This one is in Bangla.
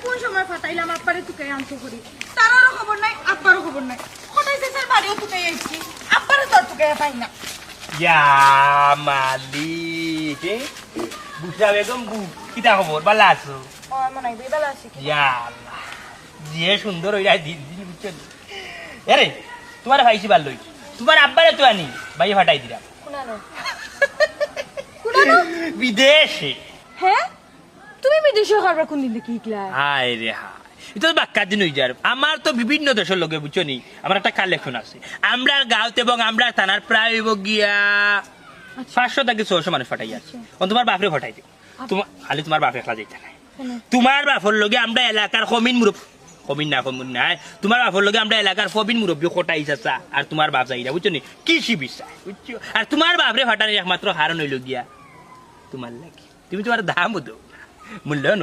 কোন সময় ফাটাইলাম আব্বারে তুকে আনতো করি তারও খবর নাই আব্বারও খবর নাই কোথায় শেষের বাড়িও তুকে আইছি আব্বারে তো তুকে পাই না ইয়া মালিক বুঝা বেগম কিতা খবর ভালো আছো ও মনে হয় বেলা আছে ইয়া আল্লাহ যে সুন্দর হইরা দিন দিন বুঝছেন আরে তোমার ভাইছি ভালো হইছে তোমার আব্বারে তো আনি ভাই ফাটাই দিলাম কোনানো কোনানো বিদেশে হ্যাঁ তুমি বিদেশে খাবার কোন দিন কি ক্লাস হায় রে হায় এটা তো বাক্কা দিন হয়ে যার আমার তো বিভিন্ন দেশের লোকে বুঝছো নি আমার একটা কালেকশন আছে আমরা গাঁওতে এবং আমরা থানার প্রায় হইব গিয়া 500 থেকে 600 মানুষ ফাটাই যাচ্ছে তোমার বাপরে ফাটাই দিও তোমার খালি তোমার বাপ একলা যাইতে নাই তোমার বাপর লগে আমরা এলাকার কমিন মুরব কমিন নাই তোমার বাপর লগে আমরা এলাকার কমিন মুরব্বী কোটাই যাচ্ছা আর তোমার বাপ যাইরা বুঝছো নি কৃষি বিষয় বুঝছো আর তোমার বাপরে ফাটানোর একমাত্র কারণ হইল গিয়া তোমার লাগে তুমি তোমার দাম দাও মূল্যায়ন